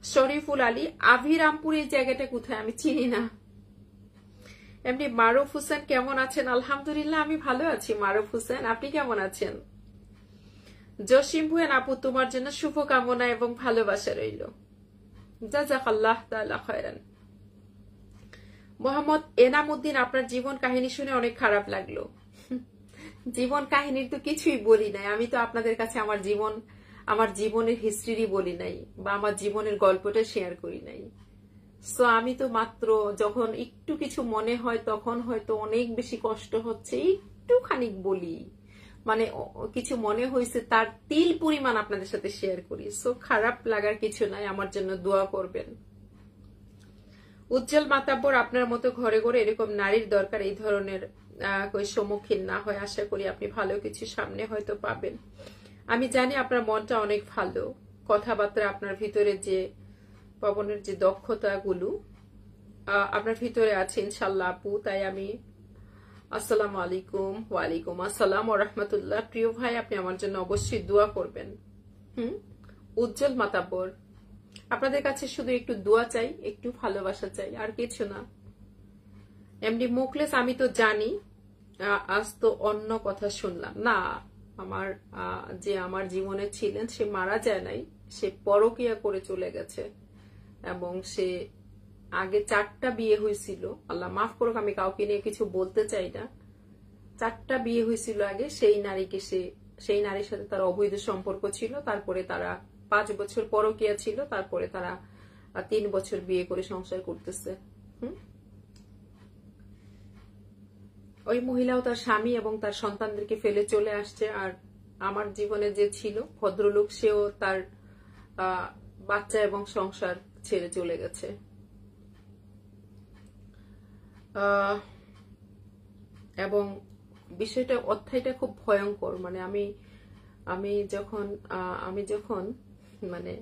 শরীফুল আলী, আভিরামপুর এই জায়গাটা কোথায় আমি চিনি না। এমনি মারুফ হোসেন কেমন আছেন? আলহামদুলিল্লাহ আমি ভালো আছি মারুফ হোসেন, আপনি কেমন আছেন? জসিম ভুয়েন আপু, তোমার জন্য শুভকামনা এবং ভালোবাসা রইল। জাযাকাল্লাহ তাআলা খায়রান। মোহাম্মদ এনামউদ্দিন, আপনার জীবন কাহিনী শুনে অনেক খারাপ লাগলো। জীবন কাহিনীর তো কিছুই বলি নাই, আমি তো আপনাদের কাছে আমার জীবনের হিস্ট্রি বলি নাই বা আমার জীবনের গল্পটা শেয়ার করি নাই। সো আমি তো মাত্র যখন একটু কিছু মনে হয় তখন হয়তো অনেক বেশি কষ্ট হচ্ছে একটু খানিক বলি, মানে কিছু মনে হয়েছে তার তিল পরিমাণ আপনাদের সাথে শেয়ার করি। সো খারাপ লাগার কিছু নাই, আমার জন্য দোয়া করবেন। উজ্জ্বল মাতাব্বর, আপনার মতো ঘরে ঘরে এরকম নারীর দরকার, এই ধরনের সম্মুখীন না হয়। আশা করি আপনি ভালো কিছু সামনে হয়তো পাবেন। আমি জানি আপনার মনটা অনেক ভালো, কথাবার্তা আপনার ভিতরে যে পবনের যে দক্ষতাগুলো আপনার ভিতরে আছে ইনশাল্লাহ আপু। তাই আমি আসসালামু আলাইকুম। ওয়ালাইকুম আসসালাম ওয়া রাহমাতুল্লাহ। প্রিয় ভাই, আপনি আমার জন্য অবশ্যই দোয়া করবেন। উজ্জ্বল মাতাব্বর, আপনাদের কাছে শুধু একটু দোয়া চাই, একটু ভালোবাসা চাই, আর কিছু না। এমনি মুখলেস, আমি তো জানি আজ তো অন্য কথা শুনলাম না। আমার জীবনে ছিলেন সে মারা যায় নাই, সে পরকিয়া করে চলে গেছে এবং সে আগে 4টা বিয়ে হয়েছিল। আল্লাহ মাফ করুক, আমি কাউকে নিয়ে কিছু বলতে চাই না। 4টা বিয়ে হয়েছিল আগে। সেই নারীর সাথে তার অবৈধ সম্পর্ক ছিল, তারপরে তারা 5 বছর পরকিয়া ছিল, তারপরে তারা 3 বছর বিয়ে করে সংসার করতেছে। ওই মহিলাও তার স্বামী এবং তার সন্তানদেরকে ফেলে চলে আসছে। আর আমার জীবনে যে ছিল ভদ্রলোক, সেও তার বাচ্চা এবং সংসার ছেড়ে চলে গেছে। এবং বিষয়টা অধ্যায়টা খুব ভয়ঙ্কর। মানে আমি যখন মানে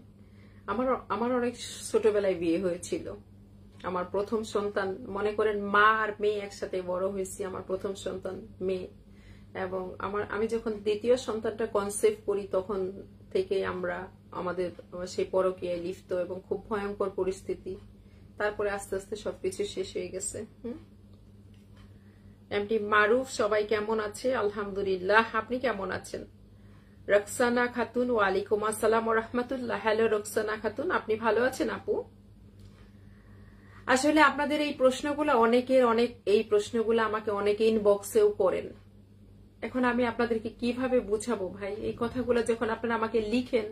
আমার অনেক ছোটবেলায় বিয়ে হয়েছিল। আমার প্রথম সন্তান, মনে করেন মা আর মেয়ে একসাথে বড় হয়েছি। আমার প্রথম সন্তান মেয়ে, এবং আমি যখন দ্বিতীয় সন্তানটা কনসেভ করি তখন থেকে আমাদের সেই পরকীয়ায় লিপ্ত এবং খুব ভয়ঙ্কর পরিস্থিতি। তারপরে আস্তে আস্তে সবকিছু শেষ হয়ে গেছে। এমনি মারুফ, সবাই কেমন আছে? আলহামদুলিল্লাহ, আপনি কেমন আছেন? রক্সানা খাতুন, ওয়ালাইকুম আসসালাম ওয়া রাহমাতুল্লাহ। হ্যালো রক্সানা খাতুন, আপনি ভালো আছেন আপু? আসলে আপনাদের এই প্রশ্নগুলো এই প্রশ্নগুলো আমাকে অনেকে ইনবক্সেও করেন। এখন আমি আপনাদেরকে কিভাবে বুঝাবো ভাই? এই কথাগুলো যখন আপনারা আমাকে লিখেন,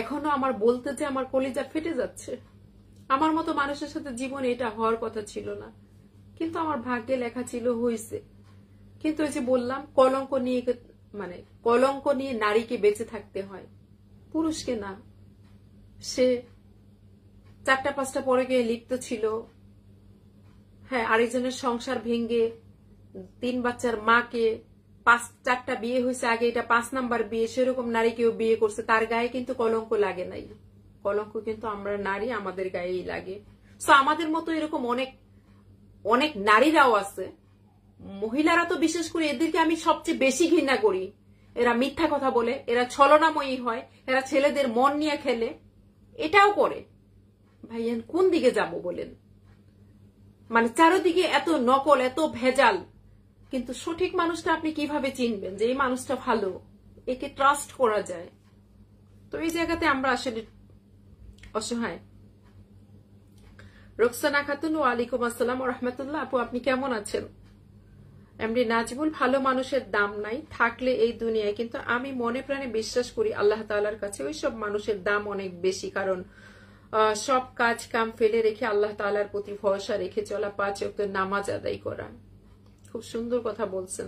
এখনো আমার বলতে যে আমার কলিজা ফেটে যাচ্ছে। আমার মতো মানুষের সাথে জীবনে এটা হওয়ার কথা ছিল না, কিন্তু আমার ভাগ্যে লেখা ছিল, হয়েছে। কিন্তু ওই যে বললাম, কলঙ্ক নিয়ে নারীকে বেঁচে থাকতে হয়, পুরুষকে না। সে 4টা 5টা পরে গিয়ে লিপ্ত ছিল। হ্যাঁ, আরেকজনের সংসার ভেঙে 3 বাচ্চার মাকে, 4টা বিয়ে হয়েছে আগে, এটা 5 নাম্বার বিয়ে, সেরকম নারীকেও বিয়ে করছে। তার গায়ে কিন্তু কলঙ্ক লাগে নাই। কলঙ্ক কিন্তু আমরা নারী, আমাদের গায়েই লাগে। সো আমাদের মতো এরকম অনেক নারীরাও আছে। মহিলারা তো বিশেষ করে, এদেরকে আমি সবচেয়ে বেশি ঘৃণা করি। এরা মিথ্যা কথা বলে, এরা ছলনাময়ী হয়, এরা ছেলেদের মন নিয়ে খেলে, এটাও করে। ভাইয়ান কোন দিকে যাব বলেন? মানে চারদিকে এত নকল, এত ভেজাল, কিন্তু সঠিক মানুষটা আপনি কিভাবে চিনবেন যে এই মানুষটা ভালো, একে ট্রাস্ট করা যায়? তো এই জায়গাতে আমরা আসলে অসহায়। রোকসানা খাতুন, ওয়ালাইকুম আসসালাম ওয়া রাহমাতুল্লাহ। আপু আপনি কেমন আছেন? এমনি নাজমুল, ভালো মানুষের দাম নাই, থাকলে এই দুনিয়ায়। কিন্তু আমি মনে প্রাণে বিশ্বাস করি আল্লাহ তাআলার কাছে ওইসব মানুষের দাম অনেক বেশি। কারণ সব কাজ কাম ফেলে রেখে আল্লাহ তাআলার প্রতি ভরসা রেখে চলা, 5 ওয়াক্ত নামাজ আদায় করা। খুব সুন্দর কথা বলছেন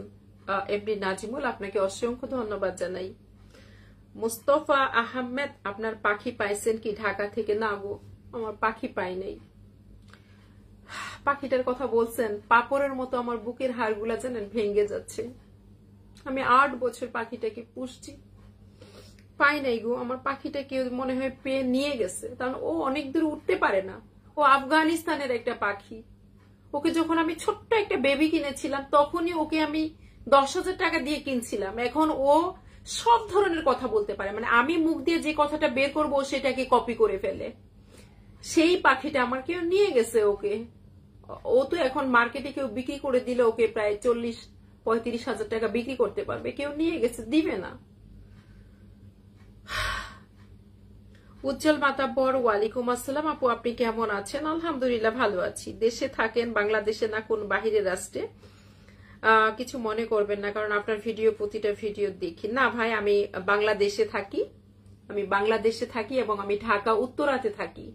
এমনি নাজমুল, আপনাকে অসংখ্য ধন্যবাদ জানাই। মুস্তফা আহমেদ, আপনার পাখি পাইছেন কি ঢাকা থেকে? না গো, আমার পাখি পাই নাই। পাখিটার কথা বলছেন, পাপড়ের মতো আমার বুকের হাড়গুলা জানেন ভেঙে যাচ্ছে। আমি 8 বছর পাখিটাকে পুষছি, পাই নাই গো। আমার পাখিটাকে মনে হয় পেয়ে নিয়ে গেছে, কারণ ও অনেক দূর উঠতে পারে না। ও আফগানিস্তানের একটা পাখি। ওকে যখন আমি ছোট্ট একটা বেবি কিনেছিলাম, তখনই ওকে আমি 10,000 টাকা দিয়ে কিনছিলাম। এখন ও সব ধরনের কথা বলতে পারে, মানে আমি মুখ দিয়ে যে কথাটা বের করবো সেটাকে কপি করে ফেলে। সেই পাখিটা আমার কেউ নিয়ে গেছে ওকে। ও তো এখন মার্কেটে কেউ বিক্রি করে দিলে ওকে প্রায় 40-35 হাজার টাকা বিক্রি করতে পারবে, কেউ নিয়ে গেছে, দিবে না। উজ্জ্বল মাতাব্বর, ওয়ালাইকুম আসসালাম। আপু আপনি কেমন আছেন? আলহামদুলিল্লাহ ভালো আছি। দেশে থাকেন, বাংলাদেশে না কোন বাহিরের রাষ্ট্রে? কিছু মনে করবেন না, কারণ আপনার ভিডিও প্রতিটা ভিডিও দেখি। না ভাই, আমি বাংলাদেশে থাকি, এবং আমি ঢাকা উত্তরাতে থাকি।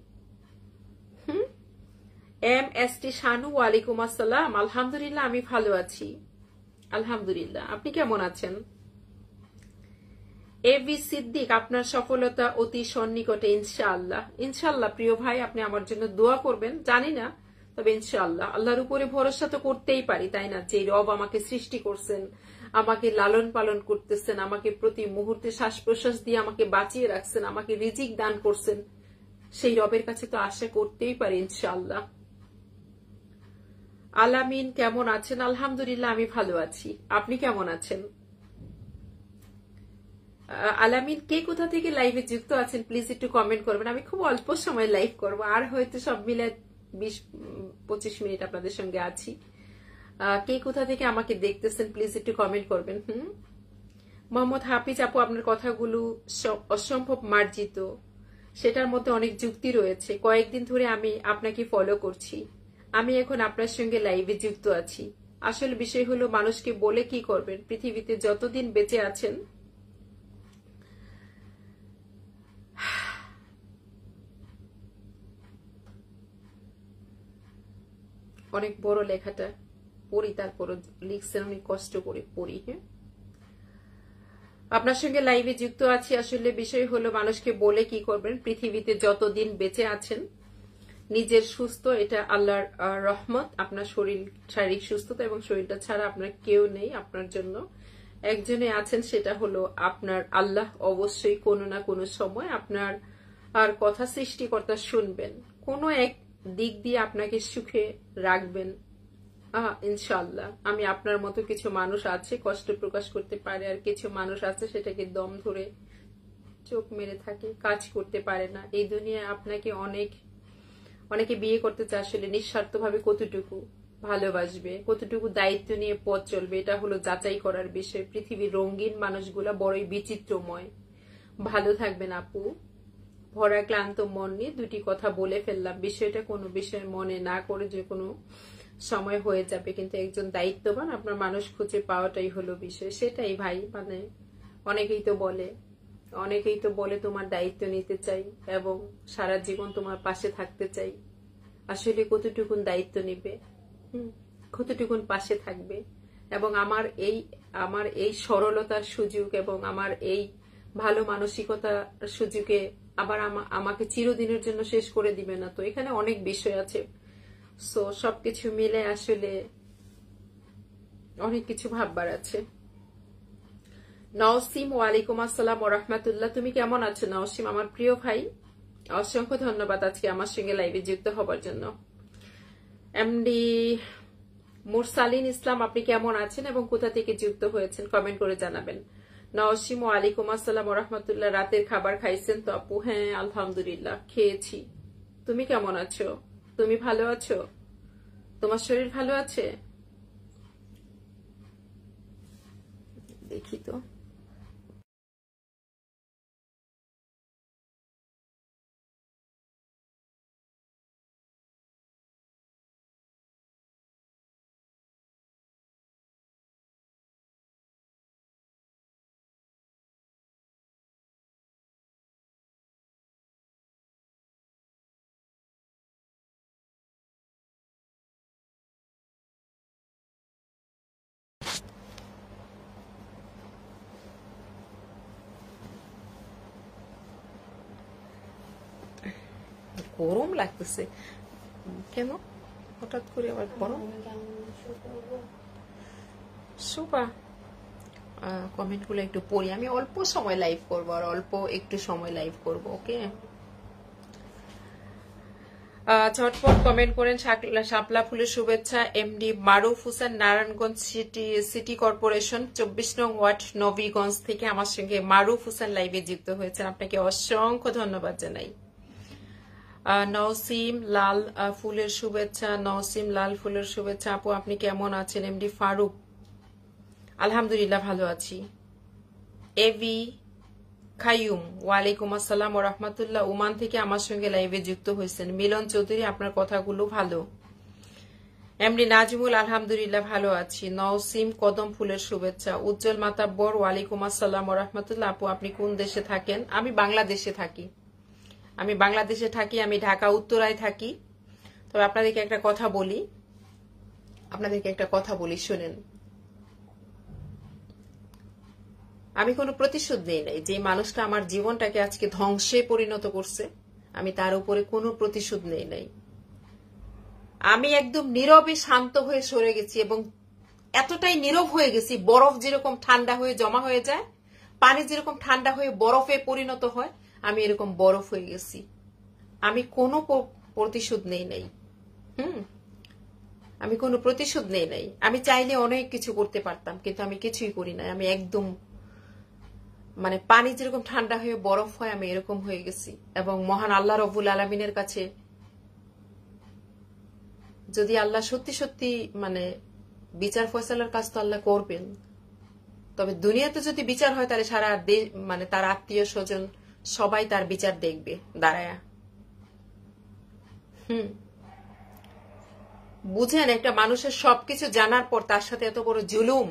MST শানু, ওয়ালাইকুম আসসালাম। আলহামদুলিল্লাহ আমি ভালো আছি, আলহামদুলিল্লাহ। আপনি কেমন আছেন? এবি সিদ্দিক, আপনার সফলতা অতি সন্নিকটে ইনশাআল্লাহ। ইনশাআল্লাহ প্রিয় ভাই, আপনি আমার জন্য দোয়া করবেন। জানি না, তবে ইনশাআল্লাহ। আল্লাহর উপরে ভরসা তো করতেই পারি, তাই না? যে রব আমাকে সৃষ্টি করছেন, আমাকে লালন পালন করতেছেন, আমাকে প্রতি মুহূর্তে শ্বাস প্রশ্বাস দিয়ে আমাকে বাঁচিয়ে রাখছেন, আমাকে রিজিক দান করছেন, সেই রবের কাছে তো আশা করতেই পারি ইনশাআল্লাহ। আলামিন কেমন আছেন? আলহামদুলিল্লাহ আমি ভালো আছি। আপনি কেমন আছেন? আলামিন কে কোথা থেকে লাইভে যুক্ত আছেন প্লিজ একটু কমেন্ট করবেন। আমি খুব অল্প সময় লাইভ করব, আর হয়তো সব মিলে 20-25 মিনিট আপনাদের সঙ্গে আছি। কে কোথা থেকে আমাকে দেখতেছেন প্লিজ একটু কমেন্ট করবেন। মোহাম্মদ হাফিজ, আপু আপনার কথাগুলো অসম্ভব মার্জিত, সেটার মধ্যে অনেক যুক্তি রয়েছে। কয়েকদিন ধরে আমি আপনাকে ফলো করছি, আমি এখন আপনার সঙ্গে লাইভে যুক্ত আছি। আসল বিষয় হলো, মানুষকে বলে কি করবেন? পৃথিবীতে যতদিন বেঁচে আছেন অনেক বড় লেখাটা পড়ি, তারপর লিখছেন, অনেক কষ্ট করে পড়ি। হ্যাঁ, আপনার সঙ্গে লাইভে যুক্ত আছি। আসলে বিষয় হলো, মানুষকে বলে কি করবেন? পৃথিবীতে যতদিন বেঁচে আছেন নিজের সুস্থ, এটা আল্লাহর রহমত। আপনার শারীরিক সুস্থতা এবং শরীরটা ছাড়া আপনার কেউ নেই। আপনার জন্য একজনে আছেন, সেটা হলো আপনার আল্লাহ। অবশ্যই কোনো না কোনো সময় আপনার আর কথা সৃষ্টিকর্তা শুনবেন, কোনো এক দিক দিয়ে আপনাকে সুখে রাখবেন ইনশাআল্লাহ। আমি আপনার মতো কিছু মানুষ আছে কষ্ট প্রকাশ করতে পারে, আর কিছু মানুষ আছে সেটাকে দম ধরে চোখ মেরে থাকে, কাজ করতে পারে না। এই দুনিয়ায় আপনাকে অনেকে বিয়ে করতে চায়, আসলে নিঃস্বার্থভাবে কতটুকু ভালোবাসবে, কতটুকু দায়িত্ব নিয়ে পথ চলবে, এটা হলো যাচাই করার বিষয়। পৃথিবীর রঙিন মানুষগুলা বড়ই বিচিত্রময়। ভালো থাকবেন আপু। ভরা ক্লান্ত মন নিয়ে দুটি কথা বলে ফেললাম, বিষয়টা কোনো বিষয় মনে না করে যে কোনো সময় হয়ে যাবে, কিন্তু একজন দায়িত্ববান আপনার মানুষ খুঁজে পাওয়াটাই হলো বিষয়। সেটাই ভাই, মানে অনেকেই তো বলে তোমার দায়িত্ব নিতে চাই এবং সারা জীবন তোমার পাশে থাকতে চাই। আসলে কতটুকুন দায়িত্ব নিবে, কতটুকুন পাশে থাকবে? এবং আমার এই সরলতার সুযোগ এবং আমার এই ভালো মানসিকতার সুযোগে আবার আমাকে চিরদিনের জন্য শেষ করে দিবে না তো? এখানে অনেক বিষয় আছে। সো সবকিছু মিলে আসলে অনেক কিছু ভাববার আছে। নওসিম, ওয়ালাইকুম আসসালাম ওয়া রাহমাতুল্লাহ। তুমি কেমন আছো নওসিম? আমার প্রিয় ভাই, অসংখ্য ধন্যবাদ আজকে আমার সঙ্গে লাইভে যুক্ত হবার জন্য। এমডি মুরসালিন ইসলাম, আপনি কেমন আছেন এবং কোথা থেকে যুক্ত হয়েছেন কমেন্ট করে জানাবেন। নওসিম, ওয়ালাইকুম আসসালাম ওয়া রাহমাতুল্লাহ। রাতের খাবার খাইছেন তো আপু? হ্যাঁ আলহামদুলিল্লাহ খেয়েছি। তুমি কেমন আছো? তুমি ভালো আছো? তোমার শরীর ভালো আছে? দেখি তো। গরম লাগতেছে কেন হঠাৎ করে আবার গরম? সুপা কমেন্ট গুলো একটু পড়ি। আমি অল্প সময় লাইভ করবো, আর অল্প একটু সময় লাইভ করবো। ওকে, ঝটপট কমেন্ট করেন। শাপলা ফুলের শুভেচ্ছা। এমডি মারুফ হোসেন, নারায়ণগঞ্জ সিটি কর্পোরেশন 24 নং ওয়ার্ড নবীগঞ্জ থেকে আমার সঙ্গে মারুফ হোসেন লাইভে যুক্ত হয়েছেন, আপনাকে অসংখ্য ধন্যবাদ জানাই। নওসিম লাল ফুলের শুভেচ্ছা। নওসিম লাল ফুলের শুভেচ্ছা। আপু আপনি কেমন আছেন? এমডি ফারুক, আলহামদুলিল্লাহ ভালো আছি। এভি খায়ুম, ওয়ালাইকুম আসসালাম ও রহমতুল্লাহ, ওমান থেকে আমার সঙ্গে লাইভে যুক্ত হয়েছেন। মিলন চৌধুরী, আপনার কথাগুলো ভালো। এমডি নাজমুল, আলহামদুলিল্লাহ ভালো আছি। নওসিম কদম ফুলের শুভেচ্ছা। উজ্জ্বল মাতাব্বর, ওয়ালাইকুম আসসালাম ও রহমতুল্লাহ, আপু আপনি কোন দেশে থাকেন? আমি বাংলাদেশে থাকি। আমি ঢাকা উত্তরায় থাকি। তবে আপনাদেরকে একটা কথা বলি, শুনেন। আমি কোনো প্রতিশোধ নেই নাই। যে মানুষটা আমার জীবনটাকে আজকে ধ্বংসে পরিণত করছে, আমি তার উপরে কোনো প্রতিশোধ নেই নাই। আমি একদম নীরবে শান্ত হয়ে সরে গেছি এবং এতটাই নীরব হয়ে গেছি, বরফ যেরকম ঠান্ডা হয়ে জমা হয়ে যায়, পানি যেরকম ঠান্ডা হয়ে বরফে পরিণত হয়, আমি এরকম বরফ হয়ে গেছি। আমি কোনো প্রতিশোধ নেই নাই। আমি কোনো প্রতিশোধ নেই নাই। আমি চাইলে অনেক কিছু করতে পারতাম, কিন্তু আমি কিছুই করি নাই। আমি একদম মানে পানি যেরকম ঠান্ডা হয়ে বরফ হয়, আমি এরকম হয়ে গেছি। এবং মহান আল্লাহ রব্বুল আলামিনের কাছে যদি আল্লাহ সত্যি সত্যি মানে বিচার ফয়সালার কাজ তো আল্লাহ করবেন, তবে দুনিয়াতে যদি বিচার হয় তাহলে সারা মানে তার আত্মীয় স্বজন সবাই তার বিচার দেখবে দাঁড়ায়া। বুঝেন, একটা মানুষের সবকিছু জানার পর তার সাথে এত বড় জুলুম।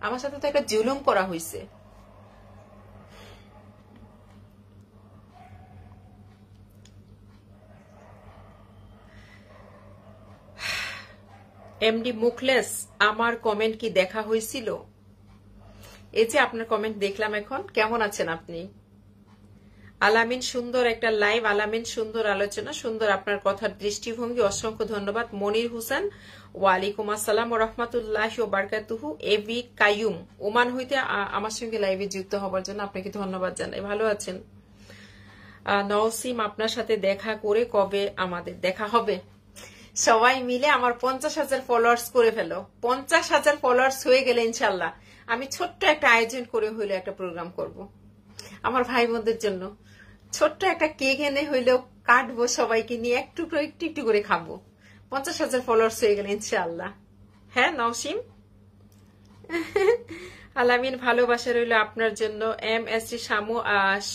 আমার সাথে তো একটা জুলুম করা হয়েছে। এমডি মুখলেস, আমার কমেন্ট কি দেখা হয়েছিল? এই যে আপনার কমেন্ট দেখলাম এখন। কেমন আছেন আপনি? আলামিন, সুন্দর একটা লাইভ। আলামিন, সুন্দর আলোচনা, সুন্দর আপনার কথার দৃষ্টিভঙ্গি, অসংখ্য ধন্যবাদ। মনির হোসেন, ওয়ালাইকুম আসসালাম ও রহমতুল্লাহি ওয়া বারাকাতুহু। এভি কায়ুম, ওমান হইতে আমার সঙ্গে লাইভে যুক্ত হবার জন্য আপনাকে ধন্যবাদ জানাই। ভালো আছেন? নওসিম, আপনার সাথে দেখা করে কবে আমাদের দেখা হবে? সবাই মিলে আমার 50,000 ফলোয়ার্স করে ফেলো। 50,000 ফলোয়ার্স হয়ে গেলে ইনশাল্লাহ আমি ছোট্ট একটা আয়োজন করে হইলে একটা প্রোগ্রাম করব আমার ভাই বোনদের জন্য। ছোট্ট একটা কেক এনে হইলেও কাটবো, সবাইকে নিয়ে একটু একটু করে খাবো। 50,000 ফলোয়ার্স হয়ে গেলে ইনশাআল্লাহ। হ্যাঁ নওসিম। আলামিন, ভালোবাসা রইল আপনার জন্য। এম এস সি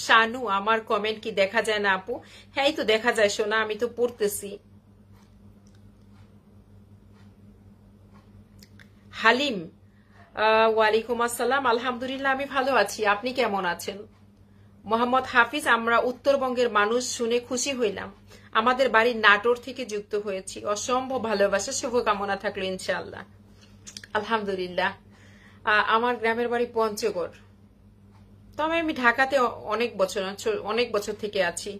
শানু, আমার কমেন্ট কি দেখা যায় না আপু? হ্যাঁ, এই তো দেখা যায় সোনা, আমি তো পড়তেছি। হালিম, ওয়ালাইকুম আসসালাম, আলহামদুলিল্লাহ আমি ভালো আছি। আপনি কেমন আছেন? মোহাম্মদ হাফিজ, আমরা উত্তরবঙ্গের মানুষ, শুনে খুশি হইলাম। আমাদের বাড়ি নাটোর থেকে যুক্ত হয়েছি। অসম্ভব ভালোবাসা, শুভকামনা থাকলো ইনশাআল্লাহ। আলহামদুলিল্লাহ। আমার গ্রামের বাড়ি পঞ্চগড়, তবে আমি ঢাকাতে অনেক বছর থেকে আছি।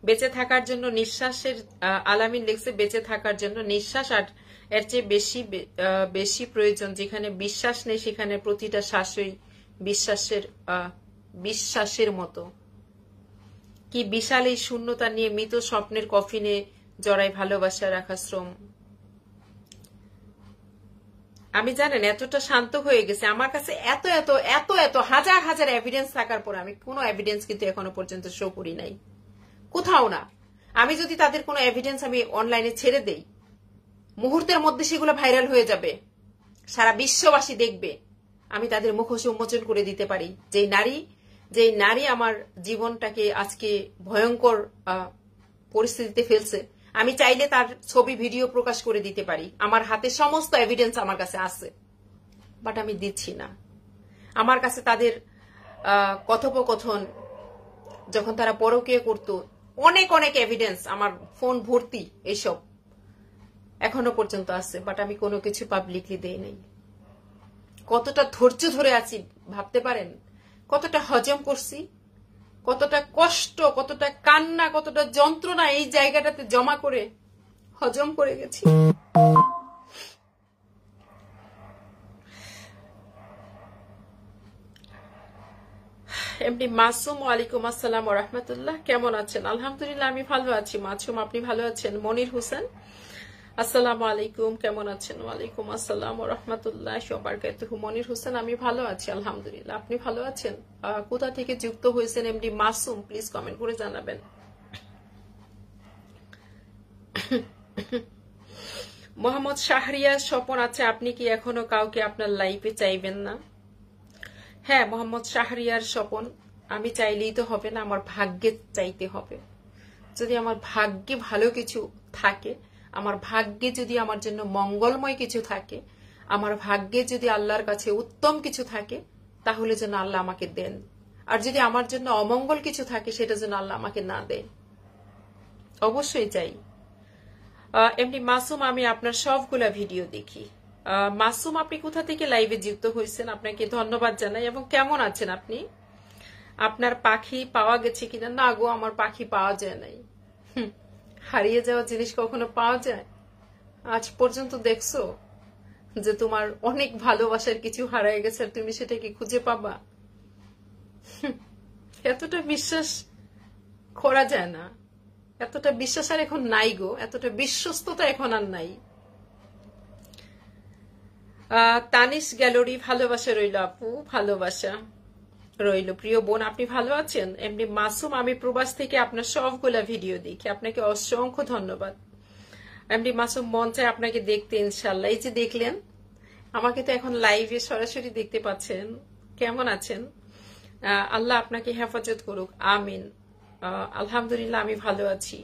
বেঁচে থাকার জন্য নিঃশ্বাসের, আলামিন লিখছে বেঁচে থাকার জন্য নিঃশ্বাস আর এর চেয়ে বেশি প্রয়োজন। যেখানে বিশ্বাস নেই সেখানে প্রতিটা শ্বাসই বিশ্বাসের মতো। কি বিশাল এই শূন্যতা নিয়ে মৃত স্বপ্নের কফিনে জড়াই ভালোবাসা রাখা শ্রম। আমি জানেন এতটা শান্ত হয়ে গেছে আমার কাছে, এত এত এত এত হাজার হাজার এভিডেন্স থাকার পর আমি কোনো এভিডেন্স কিন্তু এখনো পর্যন্ত শো করি নাই, কোথাও না। আমি যদি তাদের কোনো এভিডেন্স আমি অনলাইনে ছেড়ে দেই, মুহূর্তের মধ্যে সেগুলো ভাইরাল হয়ে যাবে, সারা বিশ্ববাসী দেখবে। আমি তাদের মুখোশ উন্মোচন করে দিতে পারি। যে নারী আমার জীবনটাকে আজকে ভয়ঙ্কর পরিস্থিতিতে ফেলছে, আমি চাইলে তার ছবি ভিডিও প্রকাশ করে দিতে পারি। আমার হাতে সমস্ত এভিডেন্স আমার কাছে আছে, বাট আমি দিচ্ছি না। আমার কাছে তাদের কথোপকথন, যখন তারা পরকীয়া করত, অনেক অনেক এভিডেন্স, আমার ফোন ভর্তি এইসব এখনো পর্যন্ত আছে, বাট আমি কোনো কিছু পাবলিকলি দেই নাই। কতটা ধৈর্য ধরে আছি ভাবতে পারেন, কতটা হজম করছি, কতটা কষ্ট, কতটা কান্না, কতটা যন্ত্রণা এই জায়গাটাতে জমা করে হজম করে গেছি। এমডি মাসুম, ওয়ালাইকুম আসসালাম ওয়া রাহমাতুল্লাহ। কেমন আছেন? আলহামদুলিল্লাহ আমি ভালো আছি। মাসুম, আপনি ভালো আছেন? মনির হোসেন, আসসালামু আলাইকুম, কেমন আছেন? ওয়ালাইকুম আসসালাম ওয়া রাহমাতুল্লাহি ওয়া বারাকাতুহু। মনির হোসেন, আমি ভালো আছি আলহামদুলিল্লাহ। আপনি ভালো আছেন? কোথা থেকে যুক্ত হয়েছেন এমডি মাসুম, প্লিজ কমেন্ট করে জানাবেন। মোহাম্মদ শাহরিয়ার স্বপন আছে, আপনি কি এখনো কাউকে আপনার লাইফে চাইবেন না? হ্যাঁ মোহাম্মদ শাহরিয়ার স্বপন, আমি চাইলেই তো হবে না, আমার ভাগ্যে চাইতে হবে। যদি আমার ভাগ্যে ভালো কিছু থাকে, আমার ভাগ্যে যদি আমার জন্য মঙ্গলময় কিছু থাকে, আমার ভাগ্যে যদি আল্লাহর কাছে উত্তম কিছু থাকে, তাহলে যেন আল্লাহ আমাকে দেন। আর যদি আমার জন্য অমঙ্গল কিছু থাকে, সেটা যেন আল্লাহ আমাকে না দেন। অবশ্যই চাই। এমনি মাসুম, আমি আপনার সবগুলা ভিডিও দেখি। মাসুম, আপনি কোথা থেকে লাইভে যুক্ত হয়েছেন? আপনাকে ধন্যবাদ জানাই। এবং কেমন আছেন আপনি? আপনার পাখি পাওয়া গেছে কিনা? না গো, আমার পাখি পাওয়া যায় নাই। হারিয়ে যাওয়া জিনিস কখনো পাওয়া যায়? আজ পর্যন্ত দেখছো যে তোমার অনেক ভালোবাসার কিছু হারিয়ে গেছে, আর তুমি সেটাকে খুঁজে পাবা? এতটা বিশ্বাস করা যায় না। এতটা বিশ্বাস আর এখন নাই গো, এতটা বিশ্বস্ততা এখন আর নাই। তানিশ গ্যালারি, ভালোবাসা রইল আপু, ভালোবাসা রইল। প্রিয় বোন, আপনি ভালো আছেন? এমনি মাসুম, আমি প্রবাস থেকে আপনার সবগুলা ভিডিও দেখি, আপনাকে অসংখ্য ধন্যবাদ। এমনি মাসুম, মন চায় আপনাকে দেখতে ইনশাল্লাহ। এই যে দেখলেন, আমাকে তো এখন লাইভে সরাসরি দেখতে পাচ্ছেন। কেমন আছেন? আল্লাহ আপনাকে হেফাজত করুক, আমিন। আলহামদুলিল্লাহ আমি ভালো আছি।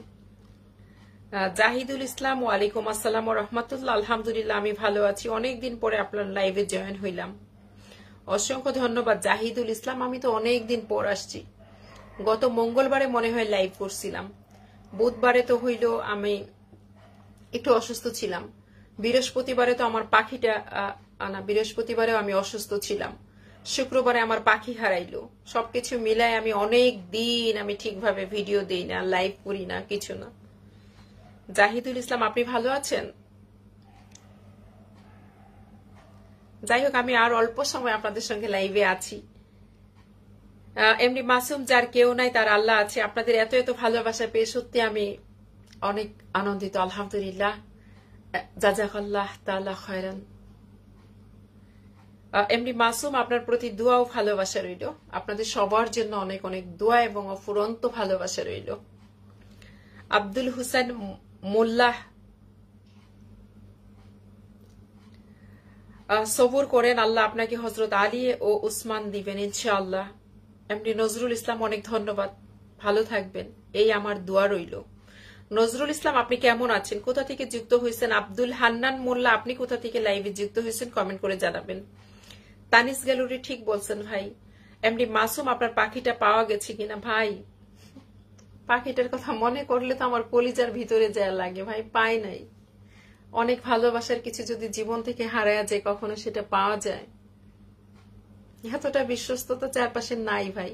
জাহিদুল ইসলাম, ওয়ালাইকুম আসসালাম ওয়া রাহমাতুল্লাহ। আলহামদুলিল্লাহ আমি ভালো আছি। অনেকদিন পরে আপনার লাইভে জয়েন হইলাম, অসংখ্য ধন্যবাদ জাহিদুল ইসলাম। আমি তো অনেকদিন পর আসছি। গত মঙ্গলবারে মনে হয় লাইভ করছিলাম, বুধবারে তো হইল আমি একটু অসুস্থ ছিলাম, বৃহস্পতিবারে তো আমার পাখিটা বৃহস্পতিবারেও আমি অসুস্থ ছিলাম, শুক্রবারে আমার পাখি হারাইলো। সবকিছু মিলায় আমি অনেক দিন আমি ঠিকভাবে ভিডিও দেই না, লাইভ করি না, কিছু না। জাহিদুল ইসলাম, আপনি ভালো আছেন? যাই হোক, আমি আর অল্প সময় আপনাদের সঙ্গে লাইভে আছি। এমনি মাসুম, যার কেউ নাই তার আল্লাহ আছে। আপনাদের এত এত ভালোবাসা পেয়ে সত্যি আমি অনেক আনন্দিত, আলহামদুলিল্লাহ। জাযাকাল্লাহ তাআলা খায়রান। এমনি মাসুম, আপনার প্রতি দোয়া ও ভালোবাসা রইল। আপনাদের সবার জন্য অনেক অনেক দোয়া এবং অফুরন্ত ভালোবাসা রইল। আব্দুল হুসেন মোল্লাহ, সবুর করেন, আল্লাহ আপনাকে হযরত আলী ও উসমান দিবেন ইনশাআল্লাহ। এমনি নজরুল ইসলাম, অনেক ধন্যবাদ, ভালো থাকবেন, এই আমার দোয়া রইল। নজরুল ইসলাম, আপনি কেমন আছেন? কোথা থেকে যুক্ত হয়েছেন? আব্দুল হান্নান মোল্লা, আপনি কোথা থেকে লাইভে যুক্ত হয়েছেন? কমেন্ট করে জানাবেন। তানিস গ্যালারি, ঠিক বলছেন ভাই। এমনি মাসুম, আপনার পাখিটা পাওয়া গেছে কিনা? ভাই, পাখিটার কথা মনে করলে তো আমার কলিজার ভিতরে যায় লাগে ভাই, পাই নাই। অনেক ভালোবাসার কিছু যদি জীবন থেকে হারায় যায়, কখনো সেটা পাওয়া যায়? এতটা বিশ্বস্ততা চারপাশে নাই ভাই।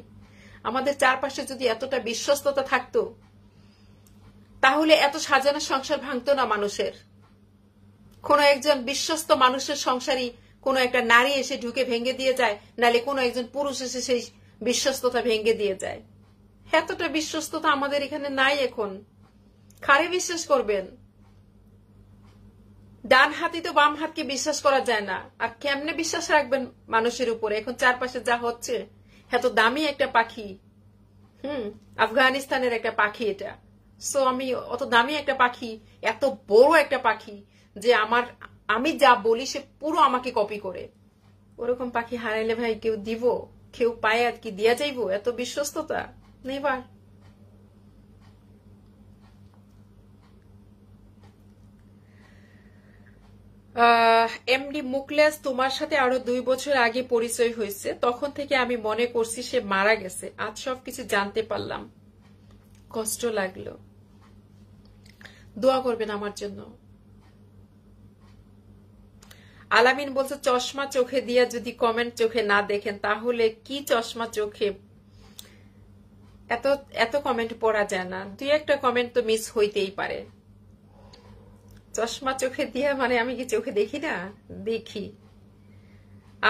আমাদের চারপাশে যদি এতটা বিশ্বস্ততা থাকতো, তাহলে এত সাজানো সংসার ভাঙতো না মানুষের। কোন একজন বিশ্বস্ত মানুষের সংসারই কোন একটা নারী এসে ঢুকে ভেঙে দিয়ে যায়, নালে কোন একজন পুরুষ এসে সেই বিশ্বস্ততা ভেঙে দিয়ে যায়। এতটা বিশ্বস্ততা আমাদের এখানে নাই এখন। কারে বিশ্বাস করবেন? ডান হাতি তো বাম হাতকে বিশ্বাস করা যায় না, আর কেমনে বিশ্বাস রাখবেন মানুষের উপরে? এখন চারপাশে যা হচ্ছে, এত দামি একটা পাখি, আফগানিস্তানের একটা পাখি এটা। সো আমি অত দামি একটা পাখি, এত বড় একটা পাখি, যে আমি যা বলি সে পুরো আমাকে কপি করে। ওরকম পাখি হারাইলে ভাই কেউ দিব? কেউ পায় আর কি দিয়া যাইব? এত বিশ্বস্ততা নেবার। এমডি মুকলেস, তোমার সাথে আরো 2 বছর আগে পরিচয় হয়েছে, তখন থেকে আমি মনে করছি সে মারা গেছে। আজ সবকিছু জানতে পারলাম, কষ্ট লাগলো। দোয়া করবেন আমার জন্য। আলামিন বলছে, চশমা চোখে দিয়া যদি কমেন্ট চোখে না দেখেন, তাহলে কি চশমা চোখে? এত কমেন্ট পড়া যায় না, 2-1টা কমেন্ট তো মিস হইতেই পারে। চশমা চোখে দিয়া মানে আমি কি চোখে দেখি না? দেখি।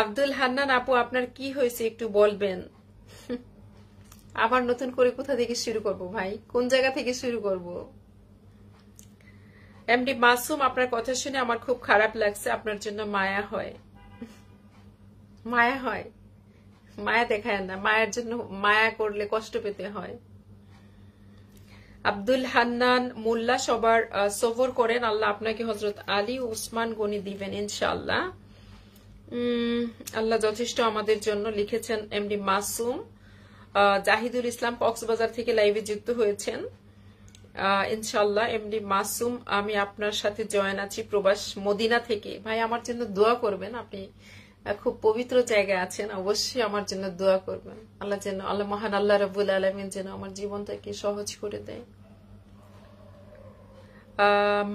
আব্দুল হান্নান আপু, আপনার কি হয়েছে একটু বলবেন? আবার নতুন করে কোথা থেকে শুরু করব ভাই, কোন জায়গা থেকে শুরু করব? এমডি মাসুম, আপনার কথা শুনে আমার খুব খারাপ লাগছে, আপনার জন্য মায়া হয়। মায়া হয়, মায়া দেখায় না, মায়ের জন্য মায়া করলে কষ্ট পেতে হয়। আব্দুল হান্নান মোল্লা, সবার সবর করেন, আল্লাহ আপনাকে হযরত আলী উসমান গনি দিবেন ইনশাআল্লাহ। আল্লাহ যথেষ্ট আমাদের জন্য, লিখেছেন এমডি মাসুম। জাহিদুল ইসলাম কক্সবাজার থেকে লাইভে যুক্ত হয়েছেন। ইনশাআল্লাহ এমডি মাসুম, আমি আপনার সাথে জয়েন আছি প্রবাস মদিনা থেকে। ভাই আমার জন্য দোয়া করবেন, আপনি খুব পবিত্র জায়গায় আছেন, অবশ্যই আমার জন্য দোয়া করবেন। আল্লাহ যেন, আল্লাহ মহান আল্লাহ রাব্বুল আলামিন যেন আমার জীবনটাকে সহজ করে দেয়।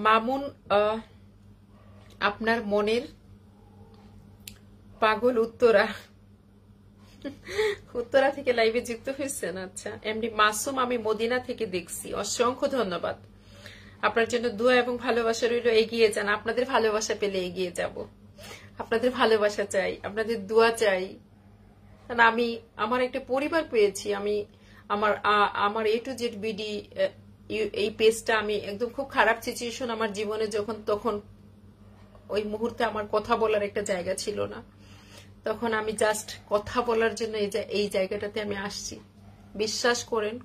মামুন, আপনার মনের পাগল উত্তরা, উত্তরা থেকে লাইভে যুক্ত হয়েছেন। আচ্ছা এমডি মাসুম, আমি মদিনা থেকে দেখছি, অসংখ্য ধন্যবাদ। আপনার জন্য দোয়া এবং ভালোবাসা রইল, এগিয়ে যান, আপনাদের ভালোবাসা পেলে এগিয়ে যাব। আপনাদের ভালোবাসা চাই, আপনাদের দোয়া চাই। কারণ আমি আমার একটা পরিবার পেয়েছি, আমি আমার A to Z BD এই পেজটা আমি একদম খুব খারাপ সিচুয়েশন আমার জীবনে যখন, তখন ওই মুহূর্তে আমার কথা বলার একটা জায়গা ছিল না, তখন আমি জাস্ট কথা বলার জন্য এই জায়গাটাতে আমি আসছি। বিশ্বাস করেন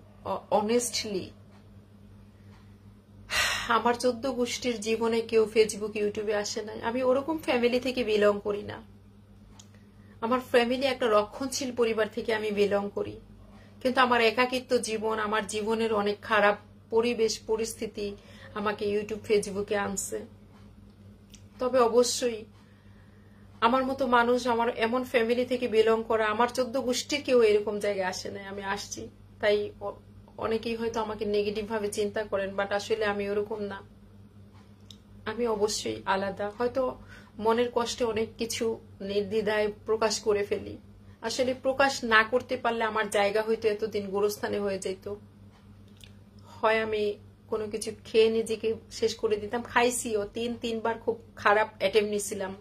অনেস্টলি, আমার 14 গোষ্ঠীর জীবনে কেউ ফেসবুক ইউটিউবে আসে নাই। আমি ওরকম ফ্যামিলি থেকে বিলং করি না, আমার ফ্যামিলি একটা রক্ষণশীল পরিবার থেকে আমি বিলং করি, কিন্তু আমার একাকিত্ব জীবন, আমার জীবনের অনেক খারাপ পরিবেশ পরিস্থিতি আমাকে ইউটিউব ফেসবুকে আনছে। তবে অবশ্যই আমার মতো মানুষ, আমার এমন ফ্যামিলি থেকে বিলং করা, আমার 14 গোষ্ঠীর কেউ এরকম জায়গায় আসে নাই, আমি আসছি। তাই অনেকেই হয়তো আমাকে নেগেটিভ ভাবে চিন্তা করেন, বাট আসলে আমি ওরকম না, আমি অবশ্যই আলাদা। হয়তো মনের কষ্টে অনেক কিছু নির্দ্বিধায় প্রকাশ করে ফেলি, আসলে প্রকাশ না করতে পারলে আমার জায়গা হয়তো এতদিন গোরস্থানে হয়ে যেত। হয় আমি কোনো কিছু খেয়ে নিজেকে শেষ করে দিতাম, খাইছিও, 3বার খুব খারাপ অ্যাটেম্প নিছিলাম,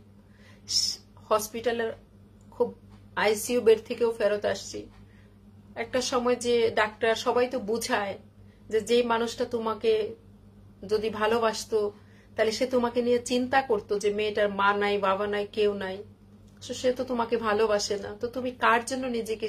হসপিটালের খুব আইসিইউ বেড থেকেও ফেরত আসছি। একটা সময় যে ডাক্তার সবাই তো বুঝায় যে যেই মানুষটা তোমাকে যদি ভালোবাসতো তাহলে সে তোমাকে নিয়ে চিন্তা করতো যে মেয়েটার মা নাই, বাবা নাই, কেউ নাই, সে তো তোমাকে ভালোবাসে না, তো তুমি কার জন্য নিজেকে